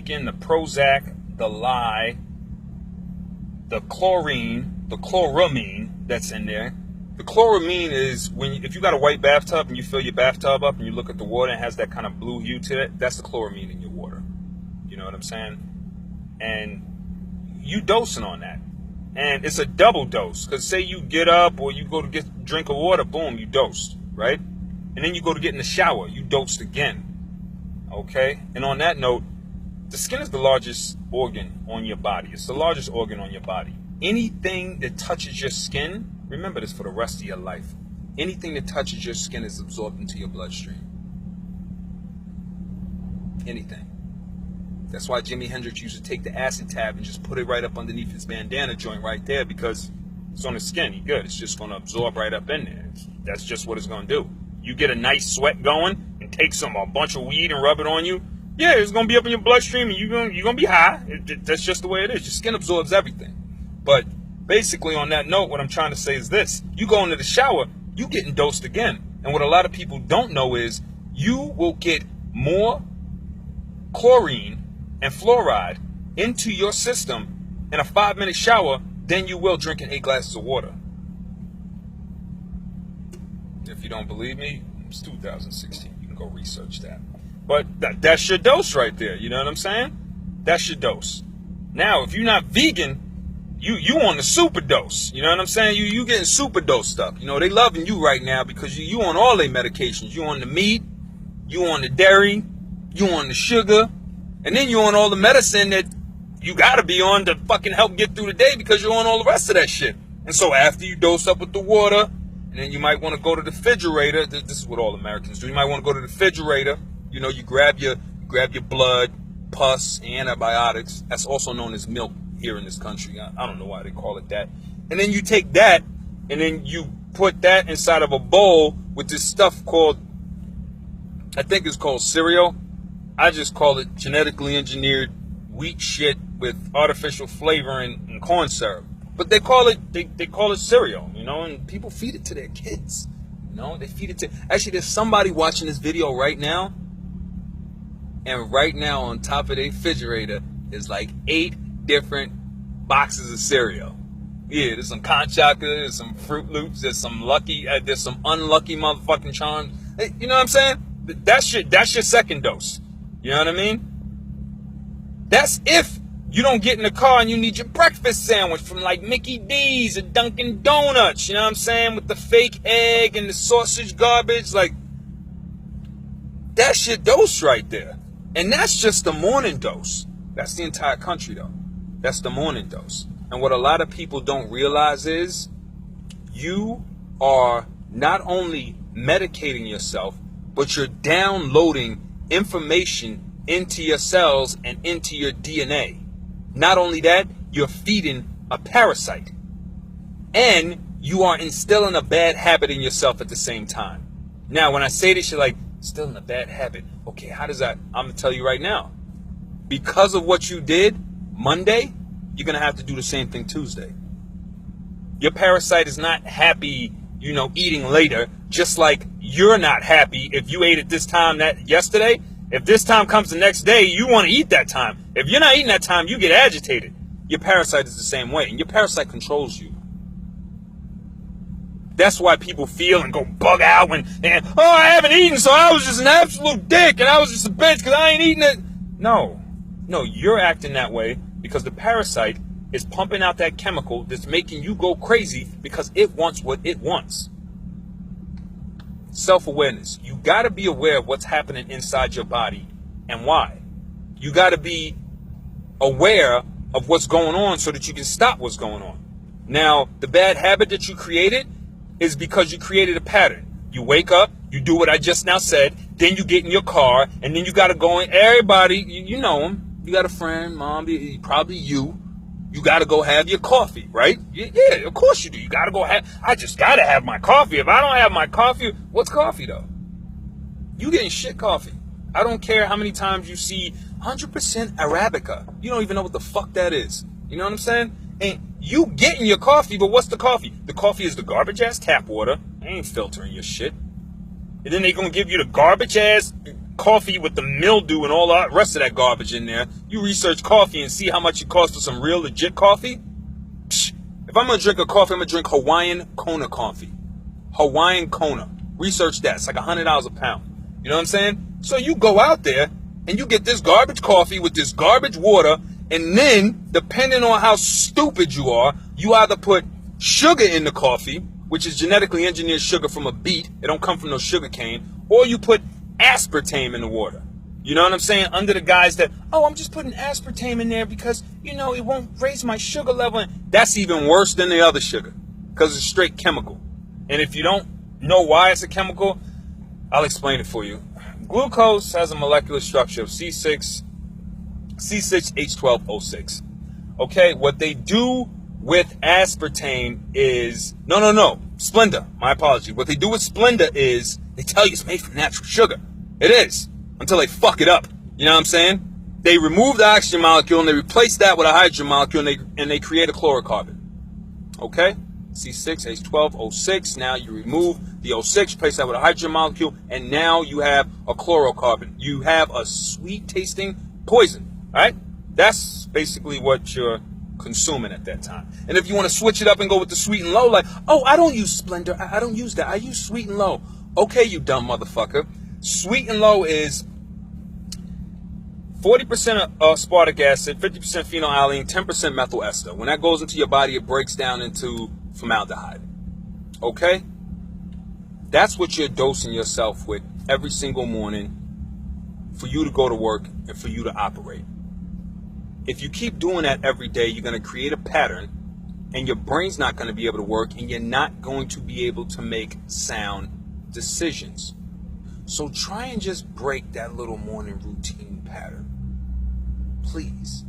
taking the Prozac, the lye, the chlorine, the chloramine that's in there. The chloramine is if you got a white bathtub and you fill your bathtub up and you look at the water and it has that kind of blue hue to it, that's the chloramine in your water. You know what I'm saying? And you dosing on that. And it's a double dose. Because say you get up or you go to drink of water, boom, you dosed, right? And then you go to get in the shower, you dosed again. Okay? And on that note, the skin is the largest organ on your body. It's the largest organ on your body. Anything that touches your skin, remember this for the rest of your life. Anything that touches your skin is absorbed into your bloodstream. Anything. That's why Jimi Hendrix used to take the acid tab and just put it right up underneath his bandana joint right there, because it's on the skin. He good. It's just going to absorb right up in there. That's just what it's going to do. You get a nice sweat going and take a bunch of weed and rub it on you. Yeah, it's going to be up in your bloodstream and you're going to be high. That's just the way it is. Your skin absorbs everything. But basically on that note, what I'm trying to say is this. You go into the shower, you getting dosed again. And what a lot of people don't know is you will get more chlorine and fluoride into your system in a 5-minute shower than you will drinking 8 glasses of water. If you don't believe me, it's 2016. You can go research that. But that's your dose right there. You know what I'm saying? That's your dose. Now, if you're not vegan, you on the super dose. You know what I'm saying? You getting super dosed up. You know, they loving you right now because you on all their medications. You on the meat, you on the dairy, you on the sugar, and then you on all the medicine that you gotta be on to fucking help get through the day because you're on all the rest of that shit. And so after you dose up with the water, and then you might want to go to the refrigerator. This is what all Americans do. You might want to go to the refrigerator. You know, you grab your blood, pus, antibiotics. That's also known as milk here in this country. I don't know why they call it that. And then you take that, and then you put that inside of a bowl with this stuff called, I think it's called cereal. I just call it genetically engineered wheat shit with artificial flavor and corn syrup. But they call it cereal, you know, and people feed it to their kids. You know, they feed it to... Actually, there's somebody watching this video right now, and right now on top of their refrigerator is like 8 different boxes of cereal. Yeah, there's some Conchaca, there's some Fruit Loops, there's some there's some unlucky motherfucking charms. Hey, you know what I'm saying? That's your second dose. You know what I mean? That's if you don't get in the car and you need your breakfast sandwich from like Mickey D's or Dunkin' Donuts, you know what I'm saying? With the fake egg and the sausage garbage. Like, that's your dose right there. And that's just the morning dose. That's the entire country though. That's the morning dose. And what a lot of people don't realize is you are not only medicating yourself, but you're downloading information into your cells and into your DNA. Not only that, you're feeding a parasite. And you are instilling a bad habit in yourself at the same time. Now, when I say this, you're like, instilling a bad habit. Okay, how does that? I'm going to tell you right now. Because of what you did Monday, you're going to have to do the same thing Tuesday. Your parasite is not happy, you know, eating later, just like you're not happy if you ate at this time yesterday. If this time comes the next day, you want to eat that time. If you're not eating that time, you get agitated. Your parasite is the same way, and your parasite controls you. That's why people feel and go bug out when, I haven't eaten, so I was just an absolute dick, and I was just a bitch because I ain't eating it. No, you're acting that way because the parasite is pumping out that chemical that's making you go crazy because it wants what it wants. Self-awareness. You got to be aware of what's happening inside your body and why. You got to be aware of what's going on so that you can stop what's going on. Now, the bad habit that you created is because you created a pattern. You wake up, you do what I just now said, then you get in your car, and then you got to go in. Everybody, you know them. You got a friend, mom, probably you. You got to go have your coffee, right? Yeah, of course you do. You got to go I just got to have my coffee. If I don't have my coffee, what's coffee, though? You getting shit coffee. I don't care how many times you see 100% Arabica. You don't even know what the fuck that is. You know what I'm saying? And you getting your coffee, but what's the coffee? The coffee is the garbage-ass tap water. They ain't filtering your shit. And then they going to give you the garbage-ass coffee with the mildew and all that rest of that garbage in there. You research coffee and see how much it costs for some real legit coffee. Psh, if I'm going to drink a coffee, I'm going to drink Hawaiian Kona coffee. Hawaiian Kona. Research that. It's like $100 a pound. You know what I'm saying? So you go out there and you get this garbage coffee with this garbage water, and then, depending on how stupid you are, you either put sugar in the coffee, which is genetically engineered sugar from a beet. It don't come from no sugar cane. Or you put aspartame in the water. You know what I'm saying? Under the guise that, oh, I'm just putting aspartame in there because, you know, it won't raise my sugar level. That's even worse than the other sugar because it's straight chemical. And if you don't know why it's a chemical, I'll explain it for you. Glucose has a molecular structure of C6H12O6. Okay, what they do with aspartame is, no, Splenda, my apology. What they do with Splenda is they tell you it's made from natural sugar. It is, until they fuck it up. You know what I'm saying? They remove the oxygen molecule and they replace that with a hydrogen molecule, and they create a chlorocarbon. Okay? C6H12O6. Now you remove the O6, replace that with a hydrogen molecule, and now you have a chlorocarbon. You have a sweet tasting poison. All right? That's basically what you're consuming at that time. And if you want to switch it up and go with the sweet and low, like, oh, I don't use Splenda. I don't use that. I use sweet and low. Okay, you dumb motherfucker. Sweet and low is 40% aspartic acid, 50% phenylalanine, 10% methyl ester. When that goes into your body, it breaks down into formaldehyde. Okay? That's what you're dosing yourself with every single morning for you to go to work and for you to operate. If you keep doing that every day, you're going to create a pattern, and your brain's not going to be able to work, and you're not going to be able to make sound decisions. So try and just break that little morning routine pattern. Please.